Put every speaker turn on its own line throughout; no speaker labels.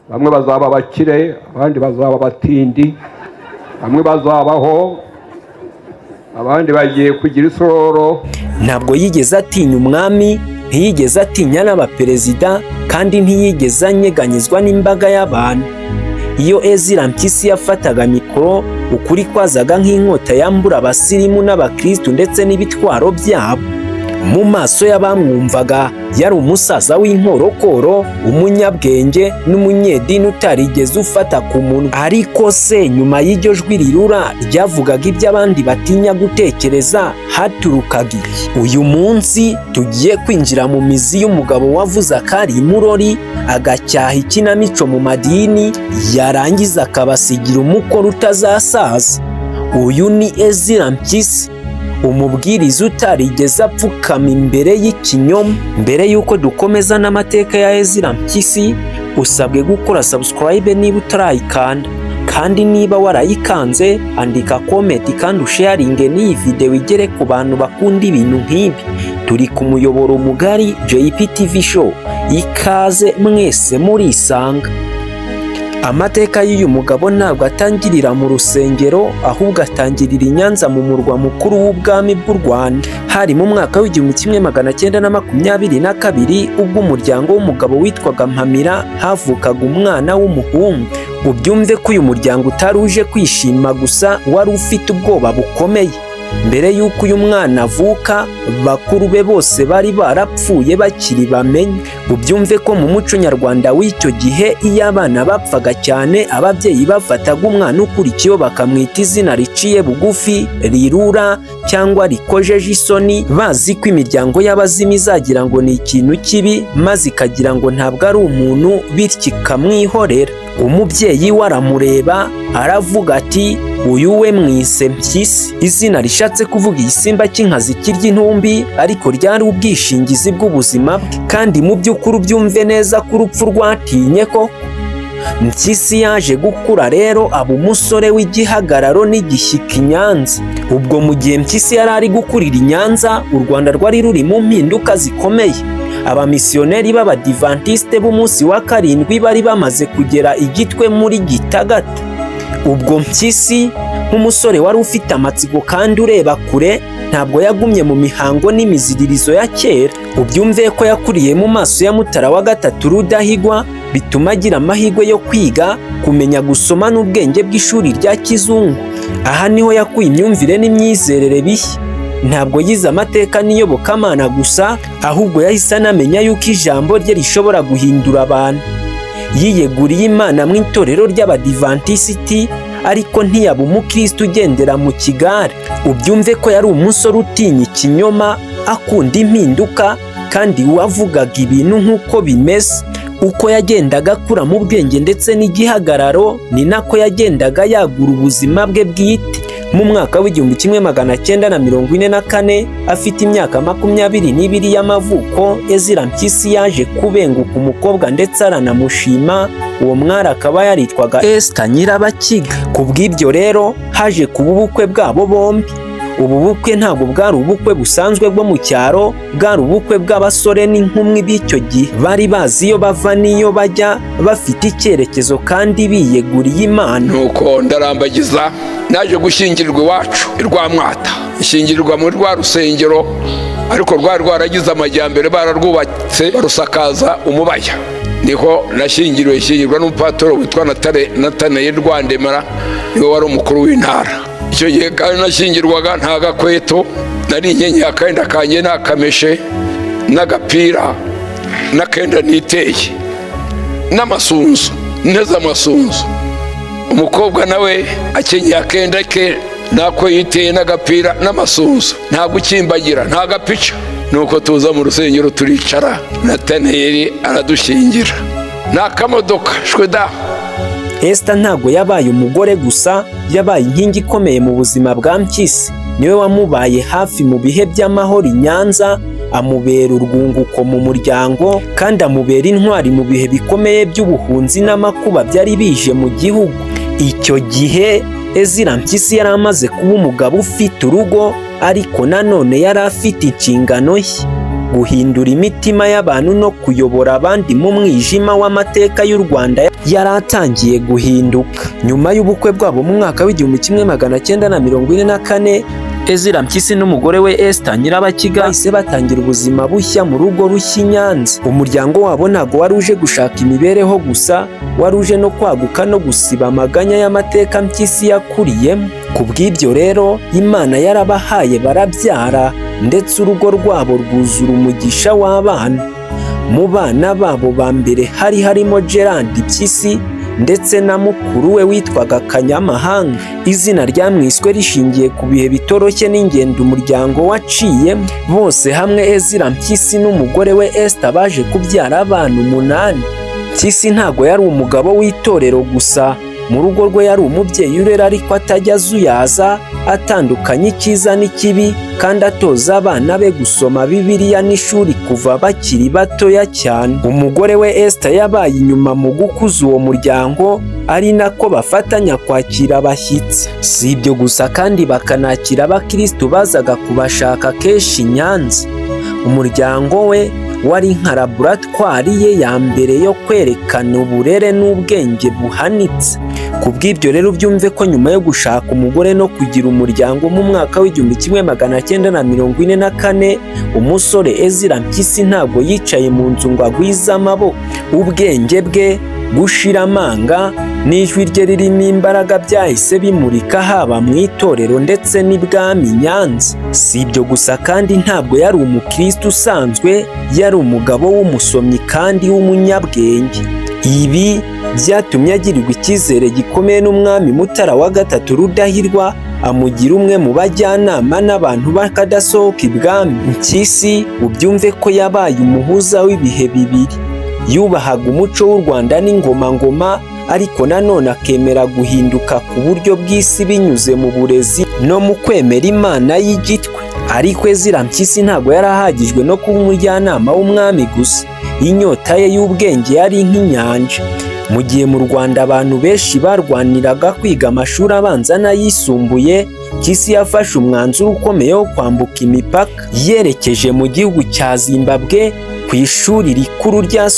bamwe bazaba bakire abandi bazaba batindi, bamwe bazabaho abandi bagiye kugira isororo.
Ntabwo yigeze atinya umwami, ntiyigeze atinya n'abaperezida, kandi ntiyigeze anyeganyezwa n'imbaga y'abantu. Iyo Ezra Mpyisi yafataga mikoro, ukuri kwazaga nk'inkota yambura abasirimu n'abakristu ndetse n'ibitwaro byabo. Mu maso y'abamwumvaga yari umusaza w'inkorokoro, umunyabwenge n'umunyedini utarigeze ufata ku munwa. Ariko se nyuma y'iryo jwi rirura ryavugaga ibyo abandi batinya gutekereza, haturukaga iki? Uyu munsi tugiye kwinjira mu mizi y'umugabo wavuze akari imurori, agacyaha ikinamico mu madini, yarangiza akabasigira umukoro utazasaza. Uyu ni Ezra Mpyisi, umubwiriza utarigeze apfukama imbere y'ikinyoma. Mbere y'uko dukomeza n'amateka ya Ezra Mpyisi, usabwe gukora subscribe niba utarayikanda, kandi niba warayikanze andika comment kandi usharinge n'iyi video igere ku bantu bakunda ibintu nk'ibi. Turi ku muyoboro mugari JPTV show, ikaze mwese murisanga. Amateka y'uyu mugabo ntabwo atangirira mu rusengero, ahubwo atangirira i Nyanza mu murwa mukuru w'ubwami bw'u Rwanda. Hari mu mwaka w'1922 ubwo umuryango w'umugabo witwaga Mpamira havukaga umwana w'umuhungu. Ubyumve ko uyu muryango utari uje kwishima gusa, wari ufite ubwoba bukomeye. Mbere y'uko uyu mwana avuka, bakuru be bose bari barapfuye bakiri bamenye. Ubyumve ko mu muco nyarwanda w'icyo gihe, iyo abana bapfaga cyane, ababyeyi bafataga umwana ukurikiyeho bakamwita izina riciye bugufi, rirura cyangwa rikojeje isoni, bazi ko imiryango y'abazimu izagira ngo ni ikintu kibi, maze ikagira ngo ntabwo ari umuntu, bityo ikamwihorera. Umubyeyi we aramureba aravuga ati, uyu we mwise Mpyisi, izina rishatse kuvuga igisimba cy'inkazi kirya intumbi, ariko ryari ubwishingizi bw'ubuzima bwe. Kandi mu by'ukuri ubyumve neza ko urupfu rwatinye ko. Mpyisi yaje gukura rero aba umusore w'igihagararo n'igishyika i Nyanza. Ubwo mu gihe Mpyisi yari ari gukurira i Nyanza, u Rwanda rwari ruri mu mpinduka zikomeye. Abamisiyoneri b'abadivantisite b'umunsi wa karindwi bari bamaze kugera igitwe muri Gitagata. Ubwo Mpyisi nk'umusore wari ufite amatsiko kandi ureba kure, ntabwo yagumye mu mihango n'imiziririzo ya kera. Ubyumve ko yakuriye mu maso ya Mutara wa gatatu Rudahigwa, bituma agira amahirwe yo kwiga, kumenya gusoma n'ubwenge bw'ishuri rya kizungu. Aha niho yakuye imyumvire n'imyizerere bishya. Ntabwo yize amateka n'iyobokamana gusa, ahubwo yahise anamenya yuko ijambo rye rishobora guhindura abantu. Yiyeguriye Imana mu itorero ry'abadivantisiti, ariko ntiyaba umukristo ugendera mu kigare. Ubyumve ko yari umusore utinya ikinyoma, akunda impinduka, kandi wavugaga ibintu nk'uko bimeze. Uko yagendaga akura mu bwenge ndetse n'igihagararo, ni nako yagendaga yagura ubuzima bwe bwite. Mu mwaka w'1944, afite imyaka 22 y'amavuko, Ezra Mpyisi yaje kubenguka umukobwa ndetse aranamushima. Uwo mwari akaba yaritwaga Esther Nyirabakiga. Kubw'ibyo rero haje kuba ubukwe bwabo bombi. Ubu bukwe ntabwo bwari ubukwe busanzwe bwo mu cyaro, bwari ubukwe bw'abasore n'inkumi b'icyo gihe. Bari bazi iyo bava n'iyo bajya, bafite icyerekezo kandi biyeguriye Imana.
Nuko ndarambagiza, naje gushyingirirwa iwacu i Rwamwata. Ishyingirirwa muri rwa rusengero, ariko rwari rwaragize amajyambere, bararwubatse barusakaza umubaya. Niho nashyingirwa n'umupatoro witwa Nataneye Rwandemera, niwe wari umukuru w'intara. Icyo gihe kandi nashyingirwaga nta gakweto, nari inyenyeri, akenda kanjye nakameshe, n'agapira n'akenda niteye, n'amasunzu, nteze amasunzu. Umukobwa nawe akenyeye akenda ke nako yiteye n'agapira n'amasunzu, nta gukimbagira, nta gapica. Nuko tuza mu rusengero turicara, Nataneyeli aradushyingira. Nta kamodoka shweda.
Esther ntabwo yabaye umugore gusa, yabaye inkingi ikomeye mu buzima bwa Mpyisi. Niwe wamubaye hafi mu bihe by'amahoro i Nyanza, amubera urwunguko mu muryango, kandi amubera intwari mu bihe bikomeye by'ubuhunzi n'amakuba byari bije mu gihugu. Icyo gihe Ezra Mpyisi yari amaze kuba umugabo ufite urugo, ariko nanone yari afite inshingano nshya: guhindura imitima y'abantu no kuyobora abandi mu mwijima w'amateka y'u Rwanda. yari atangiye guhinduka. Nyuma y'ubukwe bwabo mu mwaka w'1944, Ezra Mpyisi n'umugore we Esther Nyirabakiga bahise batangira ubuzima bushya mu rugo rushya i Nyanza. Umuryango wabo ntago wari uje gushaka imibereho gusa, wari uje no kwaguka no gusiba amaganya y'amateka Mpyisi yakuriyemo. Ku bw'ibyo rero Imana yarabahaye barabyara, ndetse urugo rwabo rwuzura umugisha w'abana. Mu bana babo ba mbere hari harimo Gerard Mpyisi ndetse na mukuru we witwaga Kanyamahanga. Izina ryamwiswe rishingiye ku bihe bitoroshye n'ingendo umuryango waciyemo. Bose hamwe Ezra Mpyisi n'umugore we Esther baje kubyara abana 8. Mpyisi ntago yari umugabo w'itorero gusa, mu rugo rwe yari umubyeyi urera ariko atajya azuyaza, atandukanye icyiza n'ikibi, kandi atoza abana be gusoma Bibiliya n'ishuri kuva bakiri batoya cyane. Umugore we Esther yabaye inyuma mu gukuza uwo muryango, ari nako bafatanya kwakira abashyitsi. Si ibyo gusa kandi bakanakira abakristo bazaga kubashaka kenshi i Nyanza. Umuryango we wari nka laboratwari ye ya mbere yo kwerekana uburere n'ubwenge buhanitse. Ku bw'ibyo rero byumve ko nyuma yo gushaka umugore no kugira umuryango mu mwaka w'1944, umusore Ezra Mpyisi ntabwo yicaye mu nzu ngo agwize amaboko. Ubwenge bwe, gushira amanga n'ijwi rye ririmo imbaraga byahise bimurika haba mu itorero ndetse n'ibwami Nyanza. Si ibyo gusa kandi ntabwo yari umukristo usanzwe, yari umugabo w'umusomyi kandi w'umunyabwenge. Ibi byatumye agirirwa icyizere gikomeye n'umwami Mutara wa gatatu Rudahirwa, amugira umwe mu bajyanama n'abantu bakadasohoka ibwami. Mpyisi ubyumve ko yabaye umuhuza w'ibihe bibiri. Yubahaga umuco w'u Rwanda n'ingoma, ariko nanone akemera guhinduka ku buryo bw'isi binyuze mu burezi no mu kwemera Imana y'igitwe. Ariko Ezra Mpyisi ntabwo yari ahagijwe no kuba umujyanama w'umwami gusa. Inyota ye y'ubwenge yari nk'inyanja. Mu gihe mu Rwanda abantu benshi barwaniraga kwiga amashuri abanza n'ayisumbuye, Mpyisi yafashe umwanzuro ukomeye wo kwambuka imipaka. Yerekeje mu gihugu cya Zimbabwe ku ishuri rikuru rya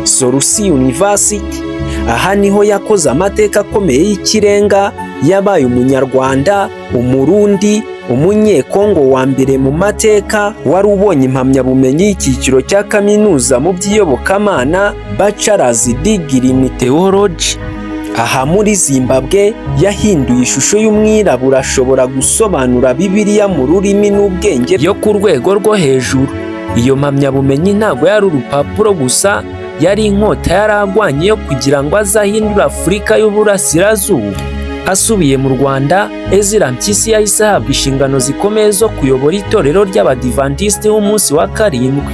Sorusi University. Aha niho yakoze amateka akomeye y'ikirenga. Yabaye umunyarwanda, umurundi, umunyekongo wa mbere mu mateka wari ubonye impamyabumenyi y'icyiciro cya kaminuza mu by'iyobokamana, Bachelor's Degree in Theology. Aha muri Zimbabwe yahinduye ishusho y'umwirabura, ashobora gusobanura Bibiliya mu rurimi n'ubwenge yo ku rwego rwo hejuru. Iyo mpamyabumenyi ntabwo yari urupapuro gusa, yari inkota yari agwanye yo kugira ngo azahindure Afurika y'Uburasirazuba. Asubiye mu Rwanda, Ezra Mpyisi yahise ahabwa inshingano zikomeye zo kuyobora itorero ry'Abadivantisiti b'umunsi wa karindwi.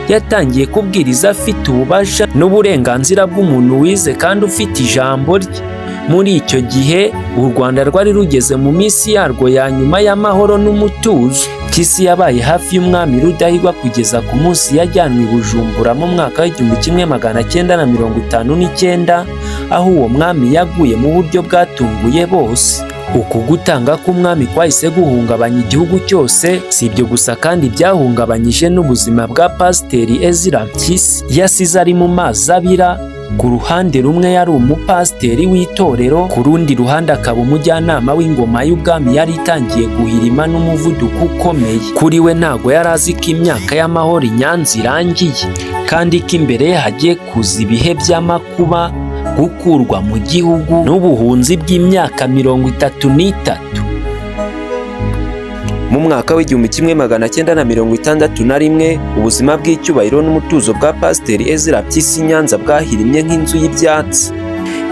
Yatangiye kubwiriza afite ububasha n'uburenganzira bw'umuntu wize kandi ufite ijambo rye. Muri icyo gihe u Rwanda rwari rugeze mu minsi yarwo ya nyuma y'amahoro n'umutuzo. Mpyisi yabaye hafi y'umwami Rudahigwa kugeza ku munsi yajyanwe i Bujumbura mu mwaka w'1959, aho uwo mwami yaguye mu buryo bwatunguye bose. Uku gutanga k'umwami kwahise guhungabanya igihugu cyose. Si ibyo gusa kandi byahungabanyije n'ubuzima bwa Pasiteri Ezra Mpyisi. Yasize ari mu mazi abira. Ku ruhande rumwe yari umupasiteri w'itorero, ku rundi ruhande akaba umujyanama w'ingoma y'ubwami yari itangiye guhirima n'umuvuduko ukomeye. Kuri we ntago yari azi ko imyaka y'amahoro i Nyanza irangiye, kandi ko imbere ye hagiye kuza ibihe by'amakuba, gukurwa mu gihugu n'ubuhunzi bw'imyaka 33. Mu mwaka w'1961, ubuzima bw'icyubahiro n'umutuzo bwa Pasiteri Ezra Mpyisi Nyanza bwahirimye nk'inzu y'ibyatsi.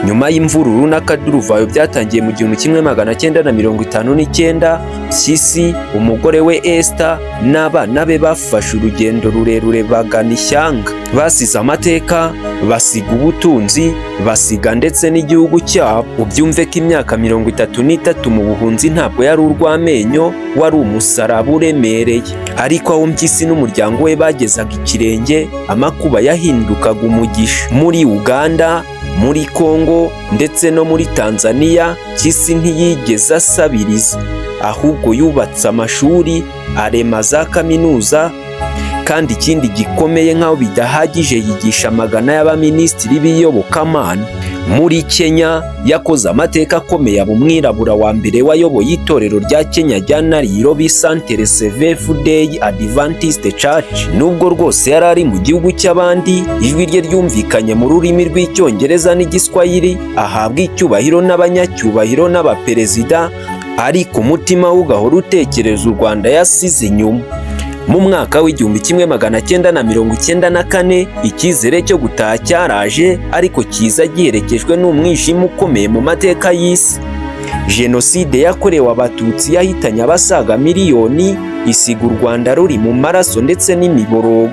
Nyuma y'imvururu n'akaduruvayo byatangiye mu 1959, Mpyisi, umugore we Esther n'abana be bafashe urugendo rurerure bagana ishyanga. Basize amateka, basiga ubutunzi, basiga ndetse n'igihugu cyabo. Ubyumve ko imyaka 33 mu buhunzi ntabwo yari urw'amenyo, wari umusaraba uremereye. Ariko aho Mpyisi n'umuryango we bagezaga ikirenge, amakuba yahindukaga umugisha. Muri Uganda, muri Kongo ndetse no muri Tanzania, Mpyisi ntiyigeze asabiriza, ahubwo yubatse amashuri, arema za kaminuza, kandi ikindi gikomeye nk'aho bidahagije yigisha amagana y'abaminisitiri b'iyobokamana. Muri Kenya yakoze amateka akomeye, aba umwirabura wa mbere wayoboye itorero rya Kenya rya NIWE Centre Seventh Day Adventist Church. Nubwo rwose yari ari mu gihugu cy'abandi, ijwi rye ryumvikanye mu rurimi rw'icyongereza n'igiswahili, ahabwa icyubahiro n'abanyacyubahiro n'abaperezida, ariko umutima we ugahora utekereza u Rwanda yasize inyuma. Mu mwaka w'1994 icyizere cyo gutaha cyaraje, ariko kiza giherekejwe n'umwijima ukomeye mu mateka y'isi. Jenoside yakorewe Abatutsi yahitanye abasaga miliyoni, isiga u Rwanda ruri mu maraso ndetse n'imiborogo.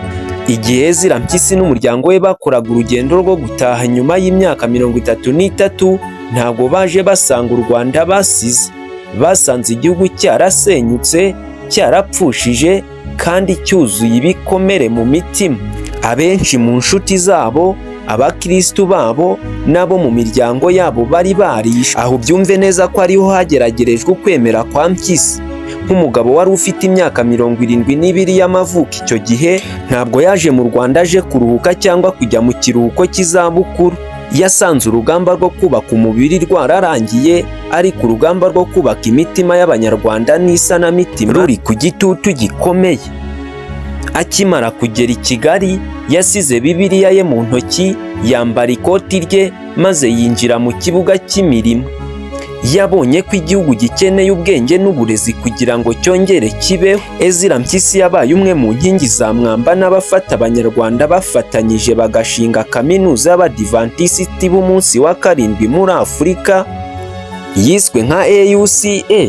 Igihe Ezra Mpyisi n'umuryango we bakoraga urugendo rwo gutaha nyuma y'imyaka 33, ntabwo baje basanga u Rwanda basize. Basanze igihugu cyarasenyutse, cyarapfushije, kandi cyuzuye ibikomere mu mitima. Abenshi mu nshuti zabo, abakristu babo nabo mu miryango yabo bari barishe. Aho byumve neza ko ariho hageragerejwe ukwemera kwa Mpyisi. Nk'umugabo wari ufite imyaka 72 y'amavuko icyo gihe, ntabwo yaje mu Rwanda aje kuruhuka cyangwa kujya mu kiruhuko cy'izabukuru. Yasanze urugamba rwo kubaka umubiri rwararangiye, ariko urugamba rwo kubaka imitima y'Abanyarwanda n'isanamitima ruri ku gitutu gikomeye. Akimara kugera i Kigali, yasize Bibiliya ye mu ntoki, yambara ikoti rye, maze yinjira mu kibuga cy'imirimo. Yabonye ko igihugu gikeneye ubwenge n'uburezi kugira ngo cyongere kibeho. Ezra Mpyisi yabaye umwe mu nkingi za mwamba n'abafata Abanyarwanda bafatanyije bagashinga kaminuza y'Abadivantisiti b'umunsi wa karindwi muri Afurika, yiswe nka AUCA,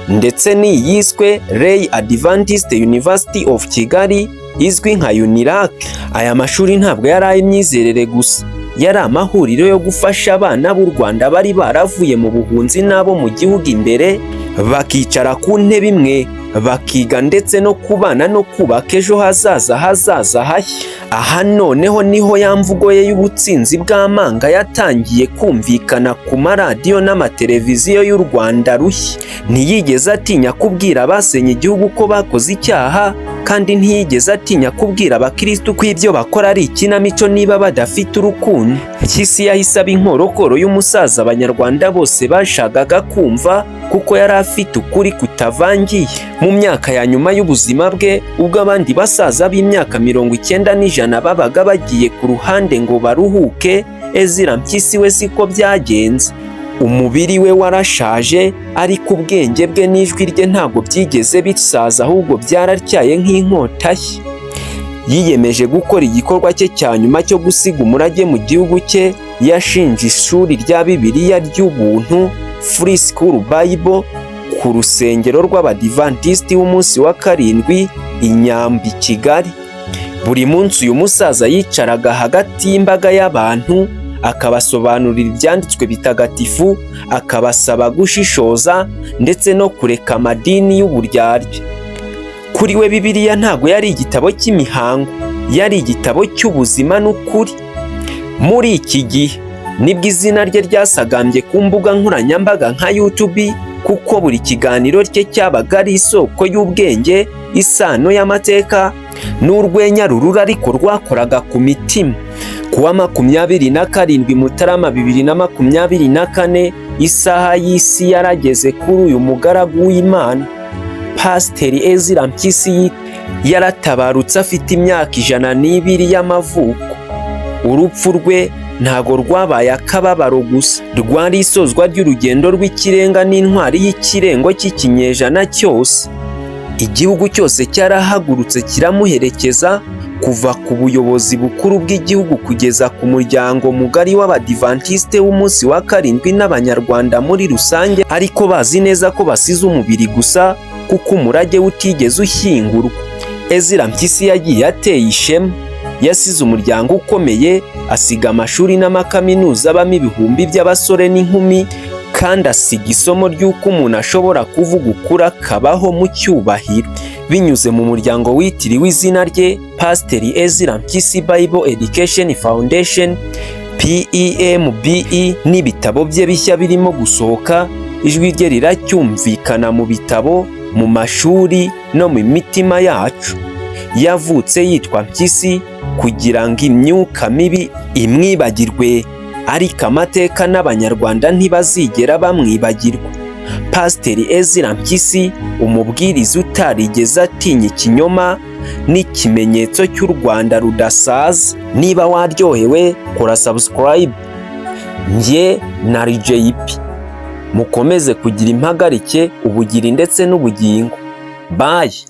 ndetse n'iyiswe Ray Adventist University of Kigali, izwi nka UNIRAC. Aya mashuri ntabwo yari ay'imyizerere gusa, yari amahuriro yo gufasha abana b'u Rwanda bari baravuye mu buhunzi n'abo mu gihugu imbere, bakicara ku ntebe imwe, bakiga ndetse no kubana no kubaka ejo hazaza hashya. Aha noneho niho ya mvugo ye y'ubutsinzi bw'amanga yatangiye kumvikana ku maradiyo n'amateleviziyo y'u Rwanda rushya. Ntiyigeze atinya kubwira abasenye igihugu ko bakoze icyaha, kandi ntiyigeze atinya kubwira abakristu ko ibyo bakora ari ikinamico niba badafite urukundo. Mpyisi yahise aba inkorokoro y'umusaza Abanyarwanda bose bashakaga kumva, kuko yari afite ukuri kutavangiye. Mu myaka ya nyuma y'ubuzima bwe, ubwo abandi basaza b'imyaka 90 n'ijana babaga bagiye ku ruhande ngo baruhuke, Ezra Mpyisi we siko byagenze. Umubiri we warashaje, ariko ubwenge bwe n'ijwi rye ntabwo byigeze bisaza, ahubwo byaratyaye nk'inkota nshya. Yiyemeje gukora igikorwa cye cya nyuma cyo gusiga umurage mu gihugu cye. Yashinje ishuri rya Bibiliya ry'ubuntu, Free School Bible, ku rusengero rw'Abadivantisiti b'umunsi wa karindwi i Nyambi, Kigali. Buri munsi uyu musaza yicaraga hagati y'imbaga y'abantu, akabasobanurira ibyanditswe bitagatifu, akabasaba gushishoza ndetse no kureka amadini y'uburyarya. Kuri we Bibiliya ntabwo yari igitabo cy'imihango, yari igitabo cy'ubuzima n'ukuri. Muri iki gihe nibwo izina rye ryasagambye ku mbuga nkoranyambaga nka YouTube, kuko buri kiganiro cye cyabaga ari isoko y'ubwenge, isano y'amateka n'urwenya rurura ariko rwakoraga ku mitima. Kuwa 27 Mutarama 2024, isaha y'isi yarageze kuri uyu mugaragu w'Imana. Pastor Ezra Mpyisi yaratabarutse afite imyaka 102 y'amavuko. Urupfu rwe ntago rwabaye akababaro gusa, rwari isozwa ry'urugendo rw'ikirenga n'intwari y'ikirengo cy'ikinyejana cyose. Igihugu cyose cyarahagurutse kiramuherekeza, kuva ku buyobozi bukuru bw'igihugu kugeza ku muryango mugari w'Abadivantisite w'umunsi wa karindwi n'Abanyarwanda muri rusange, ariko bazi neza ko basize umubiri gusa, kuko umurage utigeze ushyingurwa. Ezra Mpyisi yagiye ateye ishema. Yasize umuryango ukomeye, asiga amashuri n'amakaminuza abamo ibihumbi by'abasore n'inkumi, kandi asiga isomo ry'uko umuntu ashobora kuvuga ukuri akabaho mu cyubahiro. Binyuze mu muryango witiriwe izina rye, Pastor Ezra Mpyisi Bible Education Foundation, PEMBE, n'ibitabo bye bishya birimo gusohoka, ijwi rye riracyumvikana mu bitabo, mu mashuri no mu mitima yacu. Yavutse yitwa Mpyisi kugira ngo imyuka mibi imwibagirwe, ariko amateka n'Abanyarwanda ntibazigera bamwibagirwa. Pastor Ezra Mpyisi, umubwiriza utarigeze atinya ikinyoma, n'ikimenyetso cy'u Rwanda rudasaza. Niba waryohewe, kora subscribe. Njye na RJP. Mukomeze kugira impagarike, ubugiri ndetse n'ubugingo. Bye.